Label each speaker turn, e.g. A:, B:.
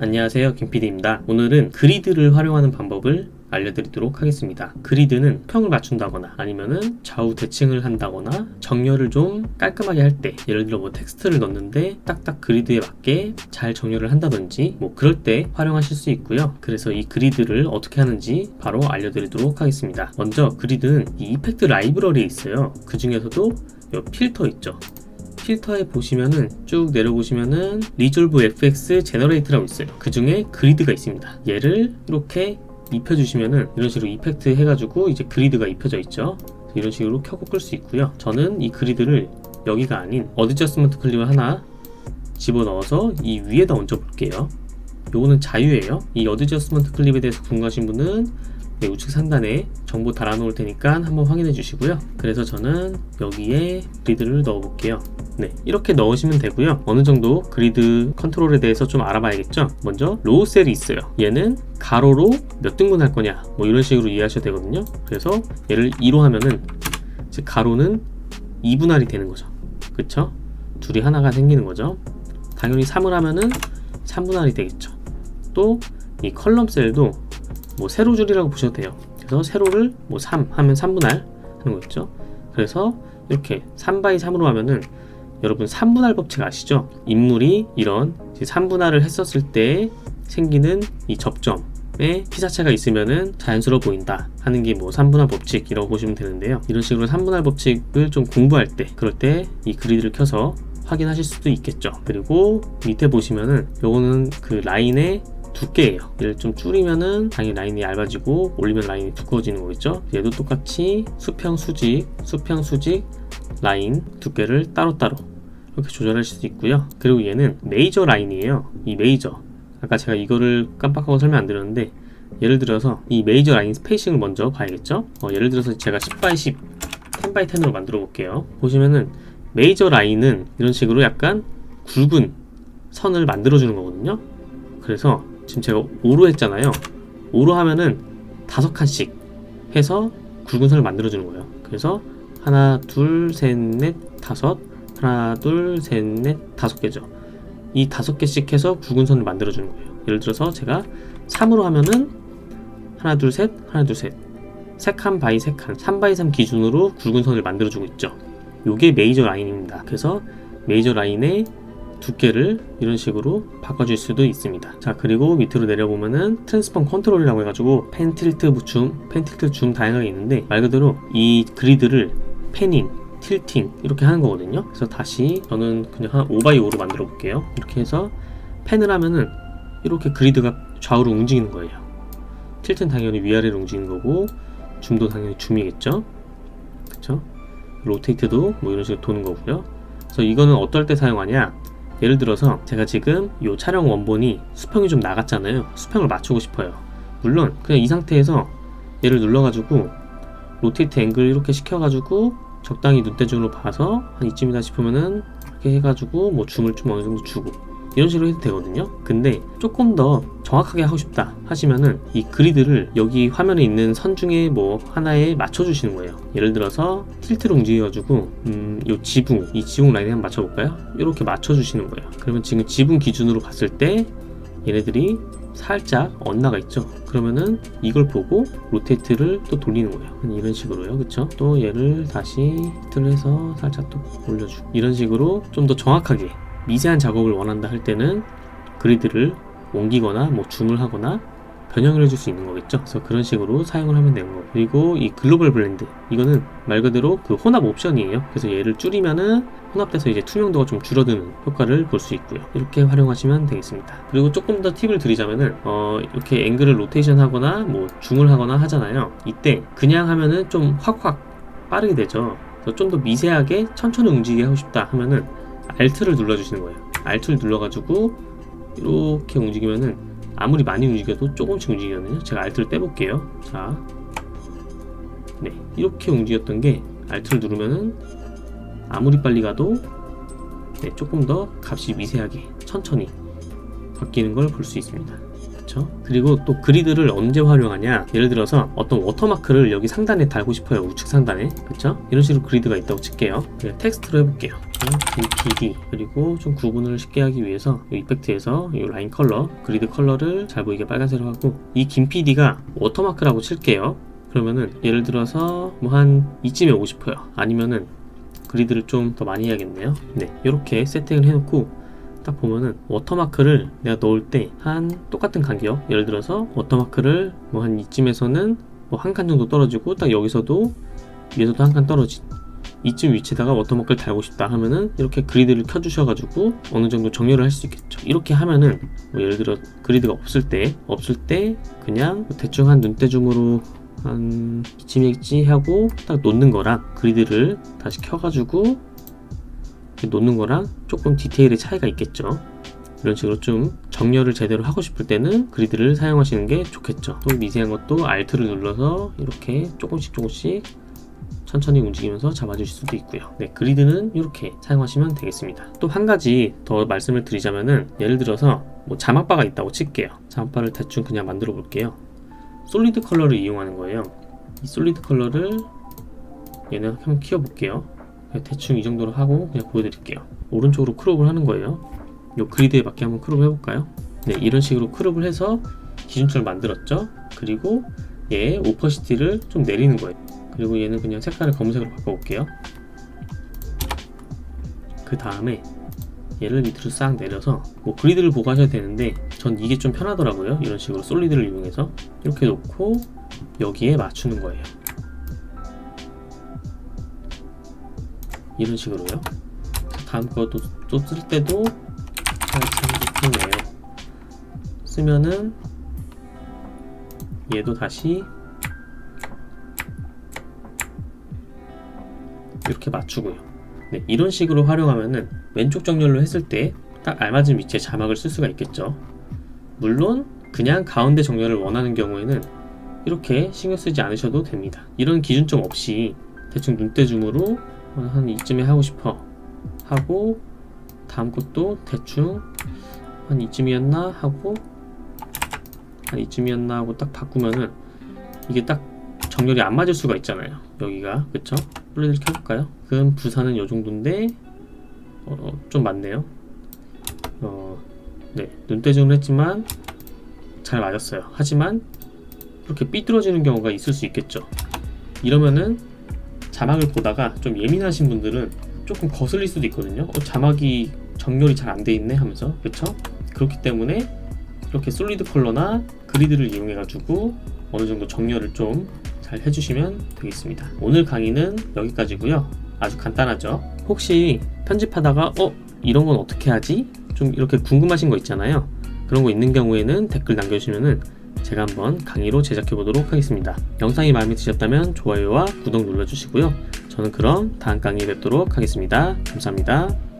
A: 안녕하세요, 김PD입니다. 오늘은 그리드를 활용하는 방법을 알려드리도록 하겠습니다. 그리드는 수평을 맞춘다거나 아니면은 좌우 대칭을 한다거나 정렬을 좀 깔끔하게 할 때, 예를 들어 뭐 텍스트를 넣는데 딱딱 그리드에 맞게 잘 정렬을 한다든지 뭐 그럴 때 활용하실 수 있고요. 그래서 이 그리드를 어떻게 하는지 바로 알려드리도록 하겠습니다. 먼저 그리드는 이 이펙트 라이브러리에 있어요. 그 중에서도 이 필터 있죠. 필터에 보시면은 쭉 내려보시면은 리졸브 FX 제너레이트라고 있어요. 그 중에 그리드가 있습니다. 얘를 이렇게 입혀주시면은 이런 식으로 이펙트 해가지고 이제 그리드가 입혀져 있죠. 이런 식으로 켜고 끌 수 있고요. 저는 이 그리드를 여기가 아닌 어드저스먼트 클립을 하나 집어넣어서 이 위에다 얹어 볼게요. 요거는 자유예요. 이 어드저스먼트 클립에 대해서 궁금하신 분은 우측 상단에 정보 달아놓을 테니까 한번 확인해 주시고요. 그래서 저는 여기에 그리드를 넣어 볼게요. 네, 이렇게 넣으시면 되고요. 어느 정도 그리드 컨트롤에 대해서 좀 알아봐야겠죠. 먼저 로우 셀이 있어요. 얘는 가로로 몇 등분 할 거냐 뭐 이런 식으로 이해하셔도 되거든요. 그래서 얘를 2로 하면은 즉 가로는 2분할이 되는 거죠. 그쵸? 둘이 하나가 생기는 거죠. 당연히 3을 하면은 3분할이 되겠죠. 또 이 컬럼 셀도 뭐 세로줄이라고 보셔도 돼요. 그래서 세로를 뭐 3 하면 3분할 하는 거겠죠. 그래서 이렇게 3x3으로 하면은 여러분 3분할 법칙 아시죠? 인물이 이런 3분할을 했었을 때 생기는 이 접점에 피사체가 있으면은 자연스러워 보인다 하는 게 뭐 3분할 법칙이라고 보시면 되는데요. 이런 식으로 3분할 법칙을 좀 공부할 때, 그럴 때 이 그리드를 켜서 확인하실 수도 있겠죠. 그리고 밑에 보시면은 요거는 그 라인의 두께예요. 얘를 좀 줄이면은 당연히 라인이 얇아지고 올리면 라인이 두꺼워지는 거겠죠. 얘도 똑같이 수평 수직 라인 두께를 따로따로 이렇게 조절하실 수 있고요. 그리고 얘는 메이저 라인이에요. 이 메이저, 아까 제가 이거를 깜빡하고 설명 안 드렸는데, 예를 들어서 이 메이저 라인 스페이싱을 먼저 봐야겠죠. 예를 들어서 제가 10x10 10x10으로 만들어 볼게요. 보시면은 메이저 라인은 이런 식으로 약간 굵은 선을 만들어 주는 거거든요. 그래서 지금 제가 5로 했잖아요. 5로 하면은 5칸씩 해서 굵은 선을 만들어주는 거예요. 그래서 하나, 둘, 셋, 넷, 다섯, 하나, 둘, 셋, 넷, 5개죠. 이 5개씩 해서 굵은 선을 만들어주는 거예요. 예를 들어서 제가 3으로 하면은 하나, 둘, 셋, 하나, 둘, 셋, 3칸 바이 3칸, 3x3 기준으로 굵은 선을 만들어주고 있죠. 요게 메이저 라인입니다. 그래서 메이저 라인의 두께를 이런 식으로 바꿔줄 수도 있습니다. 자, 그리고 밑으로 내려보면은 트랜스폼 컨트롤이라고 해가지고 펜 틸트 줌 다양하게 있는데, 말 그대로 이 그리드를 패닝, 틸팅 이렇게 하는 거거든요. 그래서 다시 저는 그냥 한 5x5로 만들어 볼게요. 이렇게 해서 펜을 하면은 이렇게 그리드가 좌우로 움직이는 거예요. 틸트는 당연히 위아래로 움직이는 거고, 줌도 당연히 줌이겠죠. 그쵸? 로테이트도 뭐 이런 식으로 도는 거고요. 그래서 이거는 어떨 때 사용하냐, 예를 들어서 제가 지금 이 촬영 원본이 수평이 좀 나갔잖아요. 수평을 맞추고 싶어요. 물론 그냥 이 상태에서 얘를 눌러가지고 로테이트 앵글 이렇게 시켜가지고 적당히 눈대중으로 봐서 한 이쯤이다 싶으면은 이렇게 해가지고 뭐 줌을 좀 어느 정도 주고 이런 식으로 해도 되거든요. 근데 조금 더 정확하게 하고 싶다 하시면은 이 그리드를 여기 화면에 있는 선 중에 뭐 하나에 맞춰주시는 거예요. 예를 들어서 틸트를 움직여가지고 이 지붕 라인에 한번 맞춰볼까요? 이렇게 맞춰주시는 거예요. 그러면 지금 지붕 기준으로 봤을 때 얘네들이 살짝 엇나가 있죠. 그러면은 이걸 보고 로테이트를 또 돌리는 거예요. 이런 식으로요. 그쵸? 또 얘를 다시 히트를 해서 살짝 또 올려주고, 이런 식으로 좀 더 정확하게 미세한 작업을 원한다 할 때는 그리드를 옮기거나 뭐 줌을 하거나 변형을 해줄 수 있는 거겠죠. 그래서 그런 식으로 사용을 하면 되는 거고, 그리고 이 글로벌 블렌드, 이거는 말 그대로 그 혼합 옵션이에요. 그래서 얘를 줄이면은 혼합돼서 이제 투명도가 좀 줄어드는 효과를 볼 수 있고요. 이렇게 활용하시면 되겠습니다. 그리고 조금 더 팁을 드리자면은 이렇게 앵글을 로테이션 하거나 뭐 줌을 하거나 하잖아요. 이때 그냥 하면은 좀 확확 빠르게 되죠. 그래서 좀 더 미세하게 천천히 움직이게 하고 싶다 하면은 Alt를 눌러주시는 거예요. Alt를 눌러가지고 이렇게 움직이면은 아무리 많이 움직여도 조금씩 움직이거든요. 제가 Alt를 떼볼게요. 자, 네, 이렇게 움직였던 게 Alt를 누르면은 아무리 빨리 가도 조금 더 값이 미세하게 천천히 바뀌는 걸 볼 수 있습니다. 그쵸? 그리고 또 그리드를 언제 활용하냐, 예를 들어서 어떤 워터마크를 여기 상단에 달고 싶어요. 우측 상단에. 그쵸? 이런 식으로 그리드가 있다고 칠게요. 그냥 텍스트로 해볼게요. GPD. 그리고 좀 구분을 쉽게 하기 위해서 이 이펙트에서 이 라인 컬러, 그리드 컬러를 잘 보이게 빨간색으로 하고, 이 긴 PD가 워터마크라고 칠게요. 그러면은 예를 들어서 뭐 한 이쯤에 오고 싶어요. 아니면은 그리드를 좀 더 많이 해야겠네요. 네, 이렇게 세팅을 해놓고 딱 보면은 워터마크를 내가 넣을 때 한 똑같은 간격, 예를 들어서 워터마크를 뭐 한 이쯤에서는 뭐 한 칸 정도 떨어지고, 딱 여기서도 위에서도 한 칸 떨어진 이쯤 위치에다가 워터마크를 달고 싶다 하면은 이렇게 그리드를 켜주셔가지고 어느 정도 정렬을 할 수 있겠죠. 이렇게 하면은 뭐 예를 들어 그리드가 없을 때 그냥 대충 한 눈대중으로 한 이쯤에 있지 하고 딱 놓는 거랑, 그리드를 다시 켜가지고 놓는 거랑 조금 디테일의 차이가 있겠죠. 이런 식으로 좀 정렬을 제대로 하고 싶을 때는 그리드를 사용하시는 게 좋겠죠. 또 미세한 것도 Alt를 눌러서 이렇게 조금씩 천천히 움직이면서 잡아주실 수도 있고요. 네, 그리드는 이렇게 사용하시면 되겠습니다. 또 한 가지 더 말씀을 드리자면은, 예를 들어서 뭐 자막바가 있다고 칠게요. 자막바를 대충 그냥 만들어 볼게요. 솔리드 컬러를 이용하는 거예요. 이 솔리드 컬러를 얘는 한번 키워볼게요. 대충 이 정도로 하고 그냥 보여드릴게요. 오른쪽으로 크롭을 하는 거예요. 요 그리드에 맞게 한번 크롭을 해볼까요? 네, 이런 식으로 크롭을 해서 기준점을 만들었죠. 그리고 얘 오퍼시티를 좀 내리는 거예요. 그리고 얘는 그냥 색깔을 검은색으로 바꿔볼게요. 그 다음에 얘를 밑으로 싹 내려서 뭐 그리드를 보고 하셔야 되는데, 전 이게 좀 편하더라고요. 이런 식으로 솔리드를 이용해서 이렇게 놓고 여기에 맞추는 거예요. 이런 식으로요. 다음 것도 또 쓸 때도 참 좋네요. 쓰면은 얘도 다시 이렇게 맞추고요. 네, 이런 식으로 활용하면은 왼쪽 정렬로 했을 때 딱 알맞은 위치에 자막을 쓸 수가 있겠죠. 물론 그냥 가운데 정렬을 원하는 경우에는 이렇게 신경 쓰지 않으셔도 됩니다. 이런 기준점 없이 대충 눈대중으로 한 이쯤에 하고 싶어 하고, 다음 것도 대충 한 이쯤이었나 하고 한 이쯤이었나 하고 딱 바꾸면은 이게 딱 정렬이 안 맞을 수가 있잖아요. 여기가. 그쵸? 플레이를 켜볼까요? 그럼 부산은 요 정도인데 좀 많네요. 네, 눈대중을 했지만 잘 맞았어요. 하지만 이렇게 삐뚤어지는 경우가 있을 수 있겠죠. 이러면은 자막을 보다가 좀 예민하신 분들은 조금 거슬릴 수도 있거든요. 자막이 정렬이 잘 안 돼 있네 하면서. 그쵸? 그렇기 때문에 이렇게 솔리드 컬러나 그리드를 이용해 가지고 어느 정도 정렬을 좀 잘 해주시면 되겠습니다. 오늘 강의는 여기까지고요. 아주 간단하죠. 혹시 편집하다가 이런 건 어떻게 하지? 좀 이렇게 궁금하신 거 있잖아요. 그런 거 있는 경우에는 댓글 남겨주시면은 제가 한번 강의로 제작해 보도록 하겠습니다. 영상이 마음에 드셨다면 좋아요와 구독 눌러주시고요. 저는 그럼 다음 강의에 뵙도록 하겠습니다. 감사합니다.